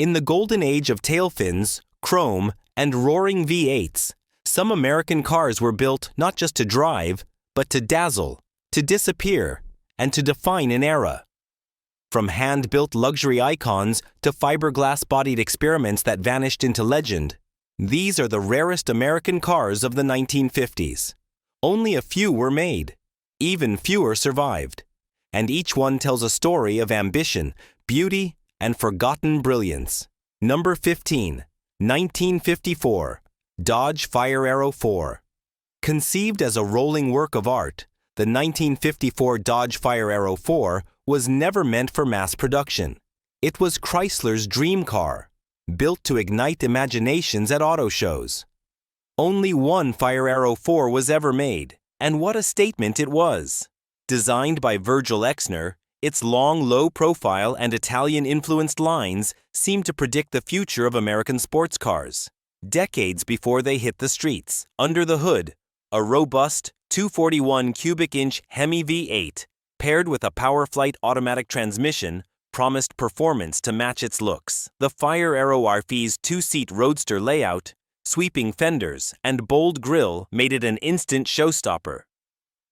In the golden age of tail fins, chrome, and roaring V8s, some American cars were built not just to drive, but to dazzle, to disappear, and to define an era. From hand-built luxury icons to fiberglass-bodied experiments that vanished into legend, these are the rarest American cars of the 1950s. Only a few were made. Even fewer survived. And each one tells a story of ambition, beauty, and forgotten brilliance. Number 15, 1954, Dodge Fire Arrow 4. Conceived as a rolling work of art, the 1954 Dodge Fire Arrow 4 was never meant for mass production. It was Chrysler's dream car, built to ignite imaginations at auto shows. Only one Fire Arrow 4 was ever made, and what a statement it was. Designed by Virgil Exner, its long, low profile and Italian-influenced lines seemed to predict the future of American sports cars. Decades before they hit the streets, under the hood, a robust 241 cubic inch Hemi V8, paired with a PowerFlight automatic transmission, promised performance to match its looks. The Fire Arrow RF's two-seat Roadster layout, sweeping fenders, and bold grille made it an instant showstopper.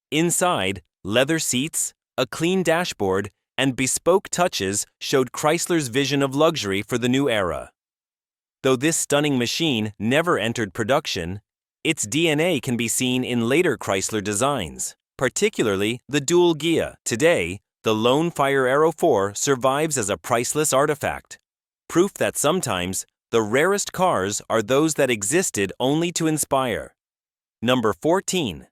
Inside, leather seats, a clean dashboard, and bespoke touches showed Chrysler's vision of luxury for the new era. Though this stunning machine never entered production, its DNA can be seen in later Chrysler designs, particularly the Dual Gia. Today, the lone Fire Arrow 4 survives as a priceless artifact, proof that sometimes the rarest cars are those that existed only to inspire. Number 14,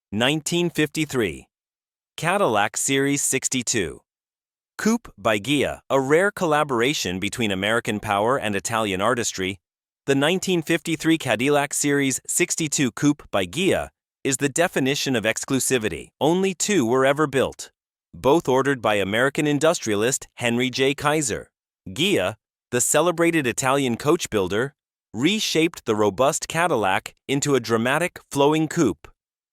1953, Cadillac Series 62. Coupe by Gia, a rare collaboration between American power and Italian artistry, the 1953 Cadillac Series 62 Coupe by Gia is the definition of exclusivity. Only two were ever built, both ordered by American industrialist Henry J. Kaiser. Gia, the celebrated Italian coach builder, reshaped the robust Cadillac into a dramatic, flowing coupe,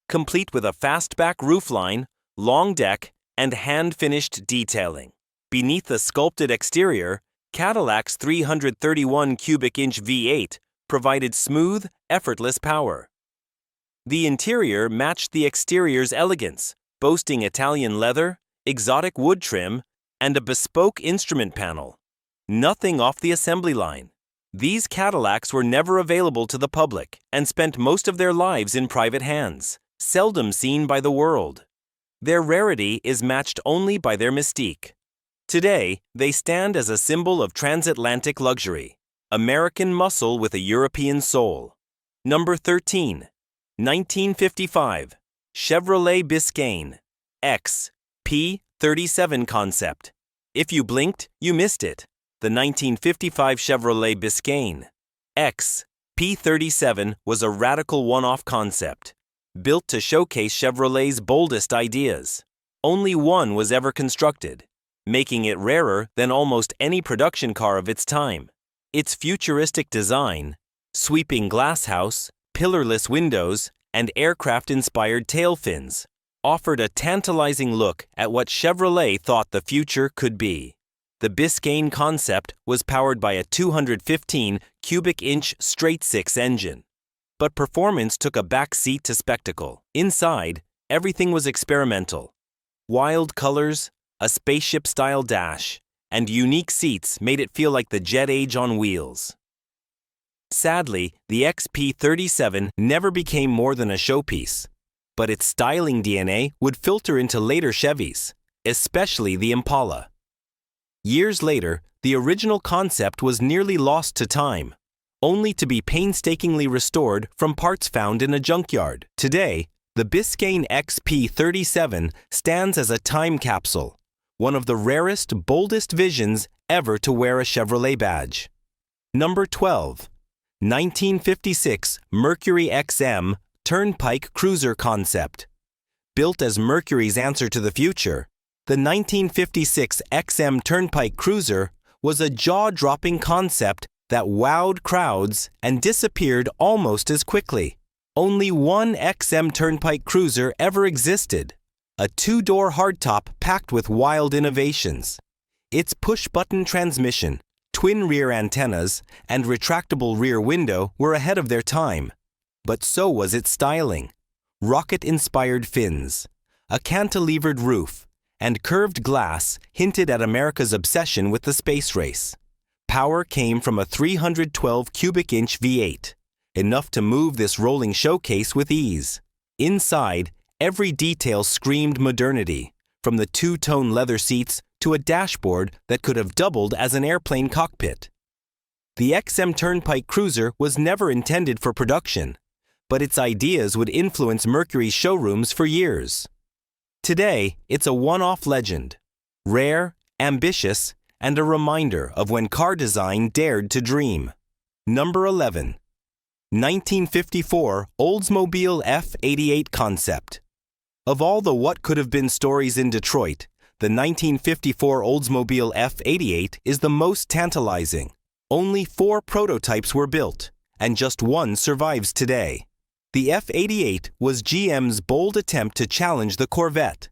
complete with a fastback roofline, long deck, and hand-finished detailing. Beneath the sculpted exterior, Cadillac's 331 cubic inch V8 provided smooth, effortless power. The interior matched the exterior's elegance, boasting Italian leather, exotic wood trim, and a bespoke instrument panel. Nothing off the assembly line. These Cadillacs were never available to the public and spent most of their lives in private hands, seldom seen by the world. Their rarity is matched only by their mystique. Today, they stand as a symbol of transatlantic luxury, American muscle with a European soul. Number 13, 1955, Chevrolet Biscane X P37 Concept. If you blinked, you missed it. The 1955 Chevrolet Biscane X P37 was a radical one-off concept, built to showcase Chevrolet's boldest ideas. Only one was ever constructed, making it rarer than almost any production car of its time. Its futuristic design, sweeping glasshouse, pillarless windows, and aircraft-inspired tail fins offered a tantalizing look at what Chevrolet thought the future could be. The Biscane concept was powered by a 215 cubic inch straight-six engine. But performance took a back seat to spectacle. Inside, everything was experimental. Wild colors, a spaceship-style dash, and unique seats made it feel like the jet age on wheels. Sadly, the XP37 never became more than a showpiece, but its styling DNA would filter into later Chevys, especially the Impala. Years later, the original concept was nearly lost to time, only to be painstakingly restored from parts found in a junkyard. Today, the Biscane XP37 stands as a time capsule, one of the rarest, boldest visions ever to wear a Chevrolet badge. Number 12, 1956 Mercury XM Turnpike Cruiser Concept. Built as Mercury's answer to the future, the 1956 XM Turnpike Cruiser was a jaw-dropping concept that wowed crowds and disappeared almost as quickly. Only one XM Turnpike Cruiser ever existed, a two-door hardtop packed with wild innovations. Its push-button transmission, Twin rear antennas and retractable rear window were ahead of their time. But so was its styling. Rocket-inspired fins, a cantilevered roof, and curved glass hinted at America's obsession with the space race. Power came from a 312 cubic inch V8, enough to move this rolling showcase with ease. Inside, every detail screamed modernity, from the two-tone leather seats to a dashboard that could have doubled as an airplane cockpit. The XM Turnpike cruiser was never intended for production, but its ideas would influence Mercury's showrooms for years. Today, it's a one-off legend, rare, ambitious, and a reminder of when car design dared to dream. Number 11. 1954 Oldsmobile F88 Concept. Of all the what-could-have-been stories in Detroit, the 1954 Oldsmobile F88 is the most tantalizing. Only 4 prototypes were built, and just one survives today. The F88 was GM's bold attempt to challenge the Corvette.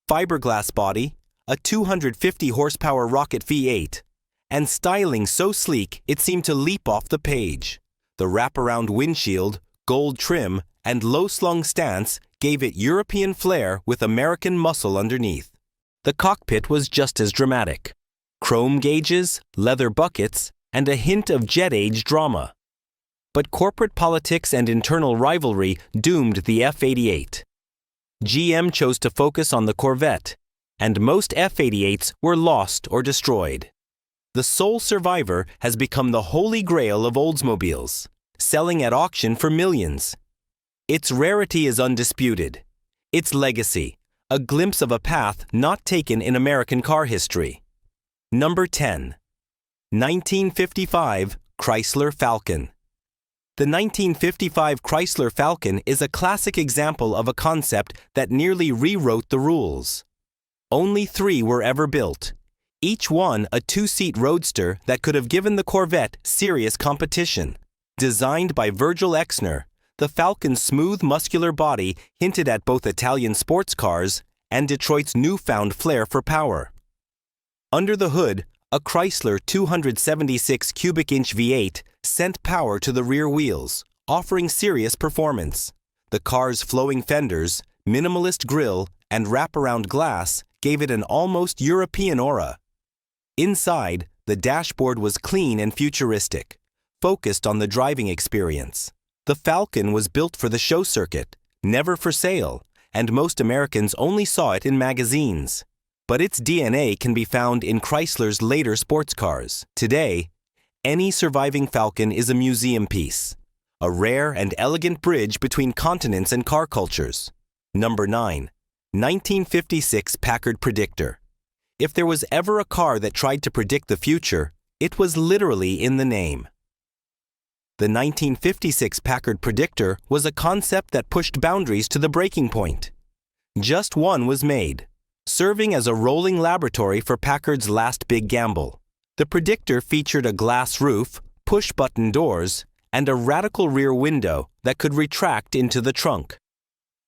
Fiberglass body, a 250 horsepower rocket V8, and styling so sleek it seemed to leap off the page. The wraparound windshield, gold trim, and low-slung stance gave it European flair with American muscle underneath. The cockpit was just as dramatic. Chrome gauges, leather buckets, and a hint of jet-age drama. But corporate politics and internal rivalry doomed the F88. GM chose to focus on the Corvette, and most F88s were lost or destroyed. The sole survivor has become the holy grail of Oldsmobiles, selling at auction for millions. Its rarity is undisputed. Its legacy, a glimpse of a path not taken in American car history. Number 10. 1955 Chrysler Falcon. The 1955 Chrysler Falcon is a classic example of a concept that nearly rewrote the rules. Only 3 were ever built, each one a 2-seat roadster that could have given the Corvette serious competition. Designed by Virgil Exner, the Falcon's smooth, muscular body hinted at both Italian sports cars and Detroit's newfound flair for power. Under the hood, a Chrysler 276 cubic inch V8 sent power to the rear wheels, offering serious performance. The car's flowing fenders, minimalist grille, and wraparound glass gave it an almost European aura. Inside, the dashboard was clean and futuristic, focused on the driving experience. The Falcon was built for the show circuit, never for sale, and most Americans only saw it in magazines. But its DNA can be found in Chrysler's later sports cars. Today, any surviving Falcon is a museum piece, a rare and elegant bridge between continents and car cultures. Number 9. 1956 Packard Predictor. If there was ever a car that tried to predict the future, it was literally in the name. The 1956 Packard Predictor was a concept that pushed boundaries to the breaking point. Just one was made, serving as a rolling laboratory for Packard's last big gamble. The Predictor featured a glass roof, push-button doors, and a radical rear window that could retract into the trunk.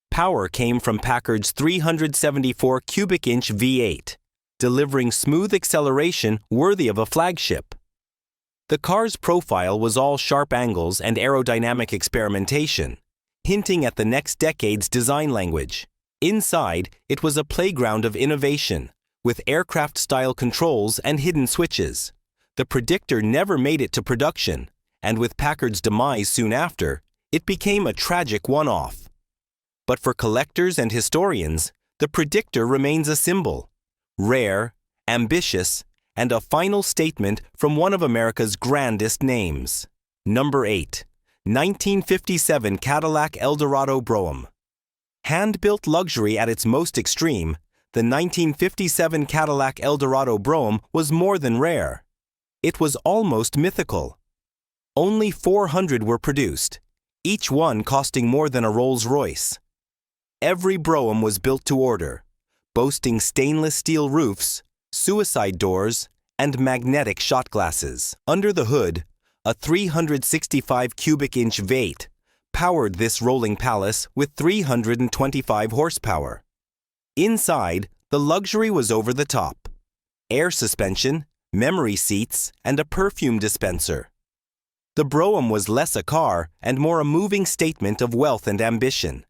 Power came from Packard's 374 cubic inch V8, delivering smooth acceleration worthy of a flagship. The car's profile was all sharp angles and aerodynamic experimentation, hinting at the next decade's design language. Inside, it was a playground of innovation, with aircraft-style controls and hidden switches. The Predictor never made it to production, and with Packard's demise soon after, it became a tragic one-off. But for collectors and historians, the Predictor remains a symbol, rare, ambitious, and a final statement from one of America's grandest names. Number 8. 1957 Cadillac Eldorado Brom. Hand-built luxury at its most extreme, the 1957 Cadillac Eldorado Brom was more than rare. It was almost mythical. Only 400 were produced, each one costing more than a Rolls-Royce. Every Brougham was built to order, boasting stainless steel roofs, suicide doors, and magnetic shot glasses. Under the hood, a 365 cubic inch V8 powered this rolling palace with 325 horsepower. Inside, the luxury was over the top. Air suspension, memory seats, and a perfume dispenser. The Brom was less a car and more a moving statement of wealth and ambition.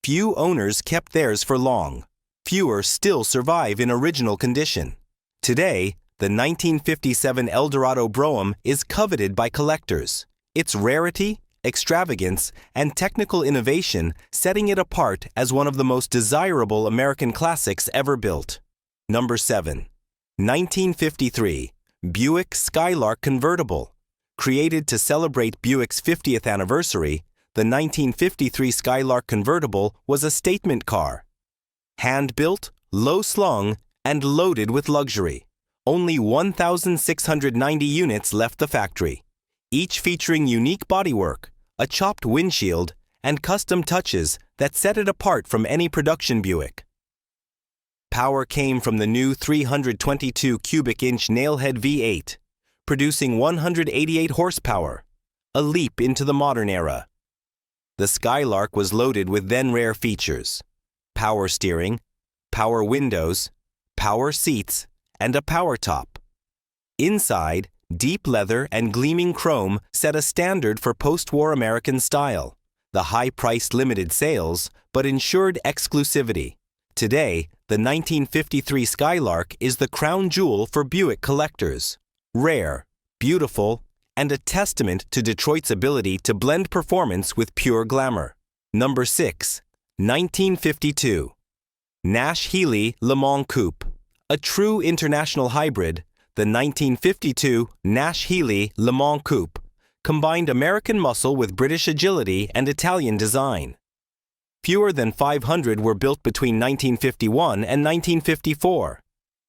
Few owners kept theirs for long. Fewer still survive in original condition. Today, the 1957 Eldorado Brom is coveted by collectors, its rarity, extravagance, and technical innovation setting it apart as one of the most desirable American classics ever built. Number 7. 1953 Buick Skylark Convertible. Created to celebrate Buick's 50th anniversary, the 1953 Skylark Convertible was a statement car. Hand-built, low-slung, and loaded with luxury. Only 1,690 units left the factory, each featuring unique bodywork, a chopped windshield, and custom touches that set it apart from any production Buick. Power came from the new 322 cubic inch nailhead V8, producing 188 horsepower, a leap into the modern era. The Skylark was loaded with then-rare features: power steering, power windows, power seats, and a power top. Inside, deep leather and gleaming chrome set a standard for post-war American style. The high-priced limited sales, but ensured exclusivity. Today, the 1953 Skylark is the crown jewel for Buick collectors. Rare, beautiful, and a testament to Detroit's ability to blend performance with pure glamour. Number 6. 1952 Nash Healey Le Mans Coupe. A true international hybrid, the 1952 Nash Healey Le Mans Coupe combined American muscle with British agility and Italian design. Fewer than 500 were built between 1951 and 1954,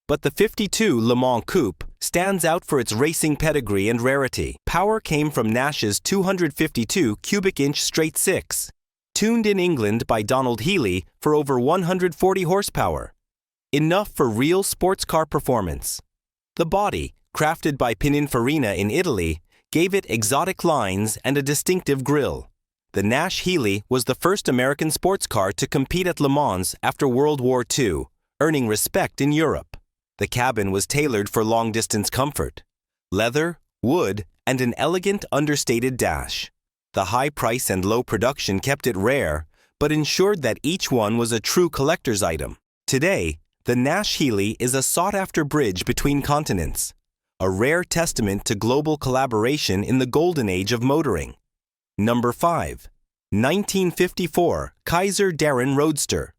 but the 52 Le Mans Coupe stands out for its racing pedigree and rarity. Power came from Nash's 252 cubic inch straight six, tuned in England by Donald Healey for over 140 horsepower. Enough for real sports car performance. The body, crafted by Pininfarina in Italy, gave it exotic lines and a distinctive grille. The Nash Healey was the first American sports car to compete at Le Mans after World War II, earning respect in Europe. The cabin was tailored for long-distance comfort. Leather, wood, and an elegant understated dash. The high price and low production kept it rare, but ensured that each one was a true collector's item. Today, the Nash Healey is a sought-after bridge between continents, a rare testament to global collaboration in the golden age of motoring. Number 5. 1954 Kaiser Darren Roadster.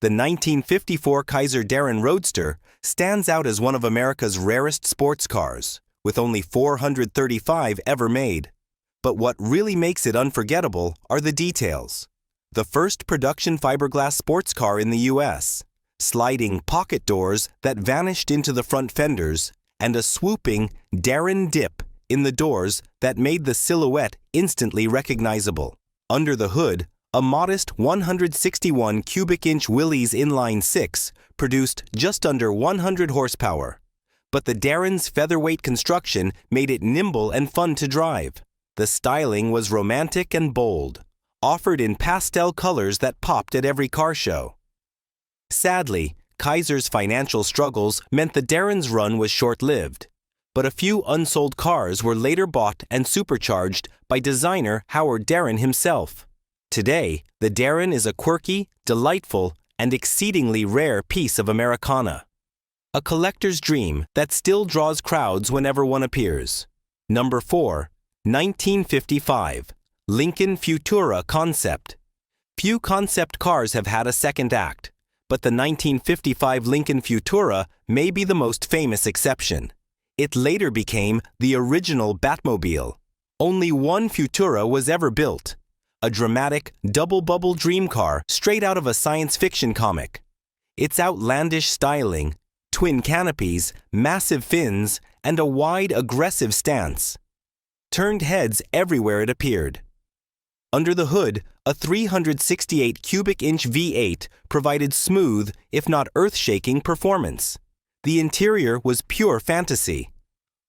The 1954 Kaiser Darren Roadster stands out as one of America's rarest sports cars, with only 435 ever made. But what really makes it unforgettable are the details. The first production fiberglass sports car in the U.S., sliding pocket doors that vanished into the front fenders, and a swooping Darren dip in the doors that made the silhouette instantly recognizable. Under the hood, a modest 161 cubic inch Willys inline six produced just under 100 horsepower. But the Darren's featherweight construction made it nimble and fun to drive. The styling was romantic and bold, offered in pastel colors that popped at every car show. Sadly, Kaiser's financial struggles meant the Darren's run was short-lived, but a few unsold cars were later bought and supercharged by designer Howard Darren himself. Today, the Darren is a quirky, delightful, and exceedingly rare piece of Americana. A collector's dream that still draws crowds whenever one appears. Number 4. 1955 Lincoln Futura Concept. Few concept cars have had a second act, but the 1955 Lincoln Futura may be the most famous exception. It later became the original Batmobile. Only one Futura was ever built, a dramatic double-bubble dream car straight out of a science fiction comic. Its outlandish styling, twin canopies, massive fins, and a wide, aggressive stance turned heads everywhere it appeared. Under the hood, a 368 cubic inch V8 provided smooth, if not earth-shaking, performance. The interior was pure fantasy.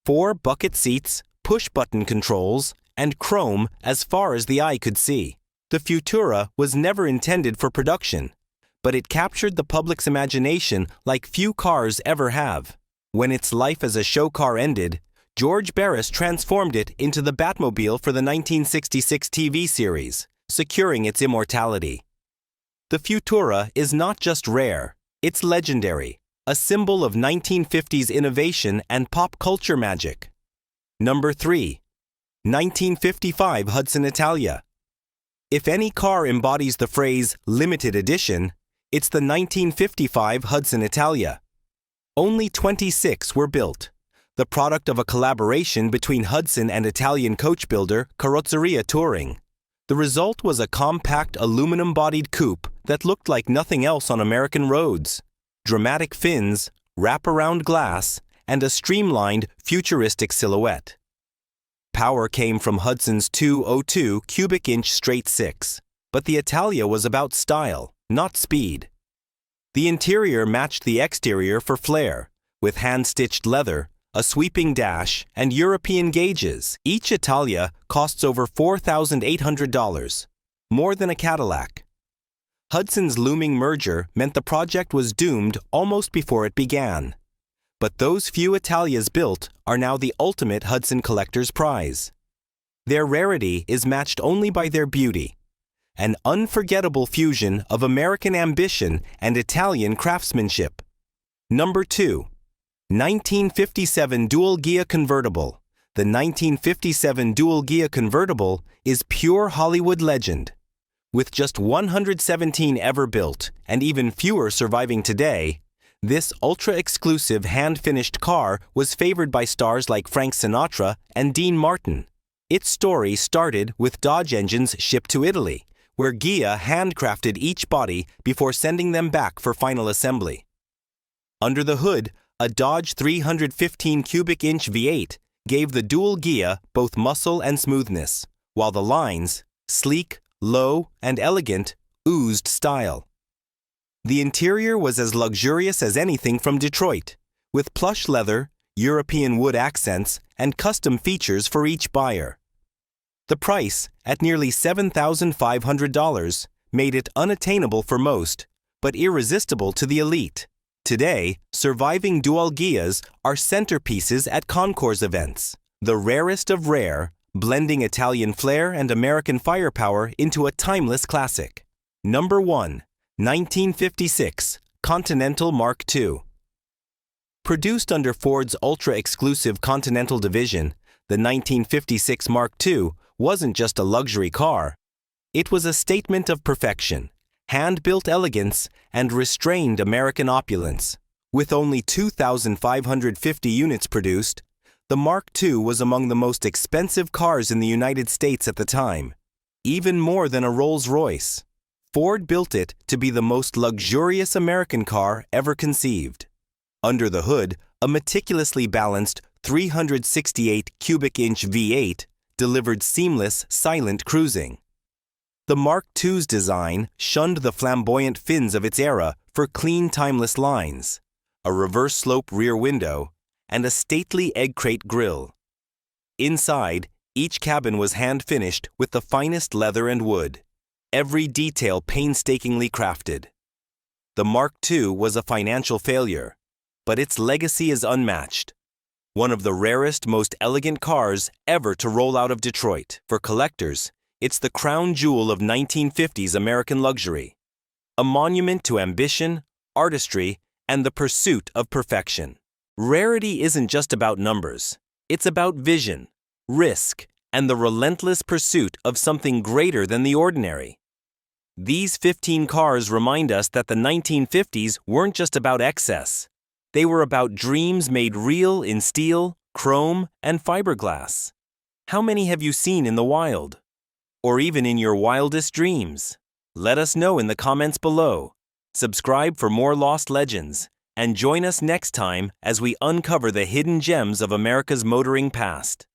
4 bucket seats, push-button controls, and chrome as far as the eye could see. The Futura was never intended for production, but it captured the public's imagination like few cars ever have. When its life as a show car ended, George Barris transformed it into the Batmobile for the 1966 TV series, securing its immortality. The Futura is not just rare, it's legendary, a symbol of 1950s innovation and pop culture magic. Number 3. 1955 Hudson Italia. If any car embodies the phrase limited edition, it's the 1955 Hudson Italia. Only 26 were built, the product of a collaboration between Hudson and Italian coach builder Carrozzeria Touring. The result was a compact aluminum-bodied coupe that looked like nothing else on American roads. Dramatic fins, wrap-around glass, and a streamlined, futuristic silhouette. Power came from Hudson's 202 cubic inch straight six, but the Italia was about style, not speed. The interior matched the exterior for flair, with hand-stitched leather, a sweeping dash, and European gauges. Each Italia costs over $4,800, more than a Cadillac. Hudson's looming merger meant the project was doomed almost before it began. But those few Italias built are now the ultimate Hudson collector's prize. Their rarity is matched only by their beauty, an unforgettable fusion of American ambition and Italian craftsmanship. Number 2. 1957 Dual Gia Convertible. The 1957 Dual Gia Convertible is pure Hollywood legend. With just 117 ever built and even fewer surviving today, this ultra-exclusive hand-finished car was favored by stars like Frank Sinatra and Dean Martin. Its story started with Dodge engines shipped to Italy, where Gia handcrafted each body before sending them back for final assembly. Under the hood, a Dodge 315 cubic inch V8 gave the Dual Gia both muscle and smoothness, while the lines, sleek, low, and elegant, oozed style. The interior was as luxurious as anything from Detroit, with plush leather, European wood accents, and custom features for each buyer. The price, at nearly $7,500, made it unattainable for most, but irresistible to the elite. Today, surviving Dual Gias are centerpieces at concours events, the rarest of rare, blending Italian flair and American firepower into a timeless classic. Number 1. 1956 Continental Mark II. Produced under Ford's ultra-exclusive Continental division, the 1956 Mark II wasn't just a luxury car. It was a statement of perfection, hand-built elegance, and restrained American opulence. With only 2,550 units produced, the Mark II was among the most expensive cars in the United States at the time, even more than a Rolls-Royce. Ford built it to be the most luxurious American car ever conceived. Under the hood, a meticulously balanced 368 cubic inch V8 delivered seamless, silent cruising. The Mark II's design shunned the flamboyant fins of its era for clean, timeless lines, a reverse-slope rear window, and a stately egg crate grille. Inside, each cabin was hand-finished with the finest leather and wood, every detail painstakingly crafted. The Mark II was a financial failure, but its legacy is unmatched. One of the rarest, most elegant cars ever to roll out of Detroit. For collectors, it's the crown jewel of 1950s American luxury, a monument to ambition, artistry, and the pursuit of perfection. Rarity isn't just about numbers. It's about vision, risk, and the relentless pursuit of something greater than the ordinary. These 15 cars remind us that the 1950s weren't just about excess. They were about dreams made real in steel, chrome, and fiberglass. How many have you seen in the wild? Or even in your wildest dreams? Let us know in the comments below. Subscribe for more lost legends, and join us next time as we uncover the hidden gems of America's motoring past.